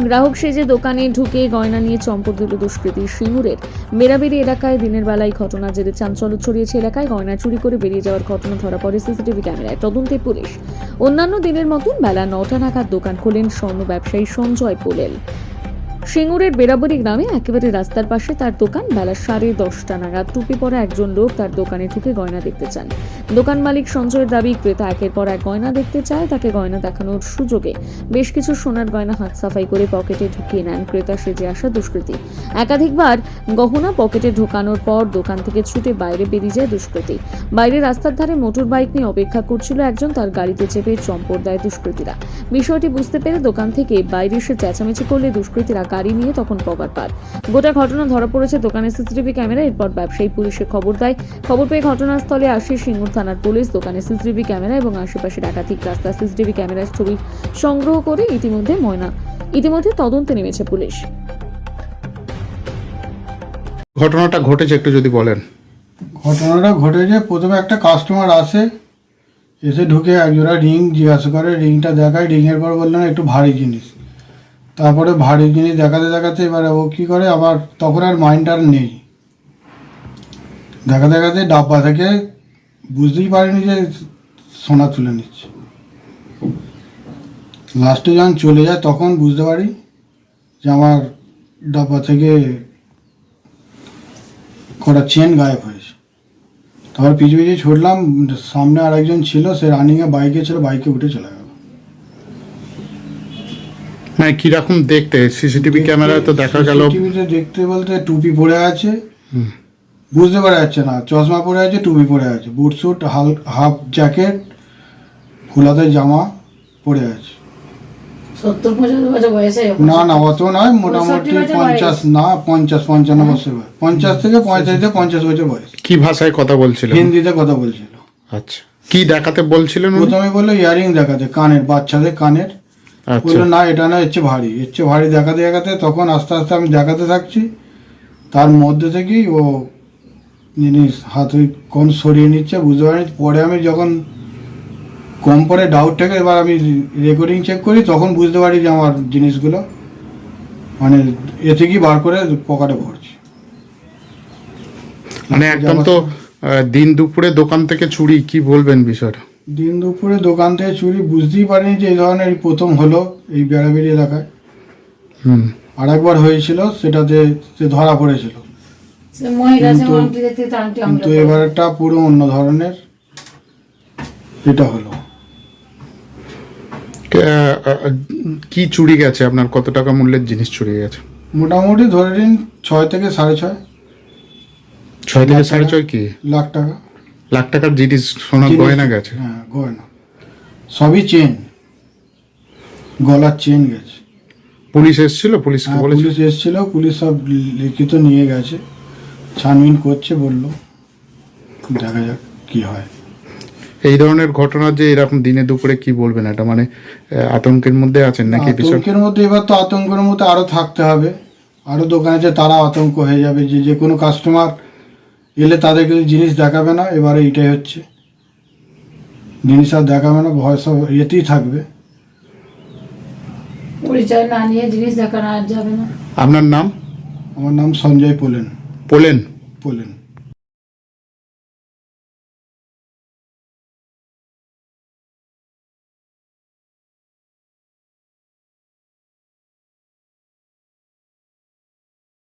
গ্রাহক সেজে দোকানে ঢুকে গয়না নিয়ে চম্পট দিল দুষ্কৃতী। সিঙ্গুরের মেরাবেড়ি এলাকায় দিনের বেলায় ঘটনা জেরে চাঞ্চল্য ছড়িয়েছে এলাকায়। গয়না চুরি করে বেরিয়ে যাওয়ার ঘটনা ধরা পড়ে সিসিটিভি ক্যামেরায়। তদন্তে পুলিশ। অন্যান্য দিনের মতন বেলা 9টা নাগাদ দোকান খোলেন স্বর্ণ ব্যবসায়ী সঞ্জয় পোলেল। সিঙ্গুরের বেরাবরি গ্রামে একেবারে রাস্তার পাশে তার দোকান। বেলা 10:30 নাগাদ টুপি পরা একজন লোক তার দোকানে ঢুকে গয়না দেখতে চান। দোকান মালিক সঞ্জয়ের দাবি, ক্রেতা একের পর এক গয়না দেখতে চায়। তাকে গয়না দেখানোর সুযোগে বেশ কিছু সোনার গয়না হাত সাফাই করে পকেটে ঢুকিয়ে নেন ক্রেতা সেজে আসা দুষ্কৃতী। একাধিকবার গহনা পকেটে ঢোকানোর পর দোকান থেকে ছুটে বাইরে বেরিয়ে যায় দুষ্কৃতী। বাইরে রাস্তার ধারে মোটর বাইক নিয়ে অপেক্ষা করছিল একজন, তার গাড়িতে চেপে চম্পট দেয় দুষ্কৃতীরা। বিষয়টি বুঝতে পেরে দোকান থেকে বাইরে এসে চেঁচামেচি করলে দুষ্কৃতীরা গাড়ি নিয়ে তখন পগার পার। গোটা ঘটনা ধরা পড়েছে দোকানের সিসিটিভি ক্যামেরা। এরপর ব্যবসায়ী পুলিশে খবর দেয়। খবর পেয়ে ঘটনাস্থলে আসে সিঙ্গুর থানার পুলিশ। দোকানের সিসিটিভি ক্যামেরা এবং আশেপাশের একাধিক রাস্তার সিসিটিভি ক্যামেরার ছবি সংগ্রহ করে ইতিমধ্যে তদন্তে নেমেছে পুলিশ। ঘটনাটা ঘটেছে একটু যদি বলেন। ঘটনাটা ঘটেছে, প্রথমে একটা কাস্টমার আসে, এসে ঢুকে একজোড়া রিং জিজ্ঞাসা করে, রিংটা দেখায়। রিংয়ের পর বললেন একটু ভারী জিনিস। তারপরে ভারী জিনিস দেখাতে দেখাতে এবারে ও কী করে, আবার তখন আর মাইন্ড আর নেই, দেখাতে দেখাতে ডাব্বা থেকে বুঝতেই পারিনি যে সোনা তুলে নিচ্ছে। লাস্টে যখন চলে যায় তখন বুঝতে পারি যে আমার ডাব্বা থেকে কটা চেন গায়েব হয়েছে। তারপর পিছু পিছু ছুটলাম, সামনে আর একজন ছিল, সে রানিংয়ে বাইকে ছিল, বাইকে উঠে চলে গেল। মানে কিরকম দেখতে সিসিটিভি ক্যামেরায় তো দেখা গেল? সিসিটিভিতে দেখতে বলতে টুপি পরে আছে, বুঝতে পারা যাচ্ছে না, চশমা পরে আছে, টুপি পরে আছে, বুট স্যুট, হাফ জ্যাকেট, খোলাতে জামা পরে আছে। 70-75 বছর বয়সে? না না, অত নয়, মোটামুটি 50 না 50-55 বছর বয়স, 50 থেকে 45-50 বছর বয়স। কি ভাষায় কথা বলছিল? হিন্দিতে কথা বলছিল। আচ্ছা, কি দেখাতে বলছিলেন? প্রথমে বললো ইয়ারিং দেখাতে, কানের, বাচ্চাদের কানের। বললো না এটা না, এর চেয়ে ভারী দেখাতে দেখাতে তখন আস্তে আস্তে আমি দেখাতে থাকছি। তার মধ্যে থেকেই ও জিনিস হাত কোন সরিয়ে নিচ্ছে, বুঝতে পারিনি। পরে আমি যখন কম পরে ডাউট থেকে এবার আমি রেকর্ডিং চেক করি, তখন বুঝতে পারি যে আমার জিনিসগুলো মানে এ থেকেই বার করে পকেটে ভরছি। মানে একদম তো দিন দুপুরে দোকান থেকে চুরি, কি বলবেন বিষয়টা? দিন দুপুরে দোকান থেকে চুরি বুঝতেই পারিনি যে এই ধরনের প্রথম হলো এই বেড়াবেড়ি এলাকায়। আর একবার হয়েছিল, সেটাতে সে ধরা পড়েছিল, কিন্তু এবারটা পুরো অন্য ধরনের এটা হলো। কি চুরি গেছে আপনার? কত টাকা মূল্যের জিনিস চুরি গেছে? মোটামুটি ধরে নিন 6 থেকে 6.5। 6 থেকে 6.5 কি? লাখ টাকা। লাখ টাকার জিনিস, সোনার গয়না গেছে? হ্যাঁ, গয়না সবই চেন, গলার চেন গেছে। পুলিশ এসেছিল? পুলিশকে বলেছে? পুলিশ এসেছিল, পুলিশ সব লিখিত নিয়ে গেছে, ছানবিন করছে, বললো দেখা যাক কি হয়। এই ধরনের ঘটনা যে এরকম দিনে দুপুরে, কি বলবেন? এটা মানে আতঙ্কের মধ্যে আছেন নাকি? আতঙ্কের মধ্যে, এবার তো আতঙ্কের মধ্যে আরো থাকতে হবে। আরো দোকানে যে তারা আতঙ্ক হয়ে যাবে, যে কোনো কাস্টমার এলে তাদেরকে জিনিস দেখাবে না। এবারে এইটাই হচ্ছে, জিনিস আর দেখাবে না, ভয় সব ইয়েতেই থাকবে। পরিচয় না নিয়ে জিনিস দেখানো আর যাবে না। আপনার নাম? আমার নাম সঞ্জয় পোলেন। পোলেন? পোলেন।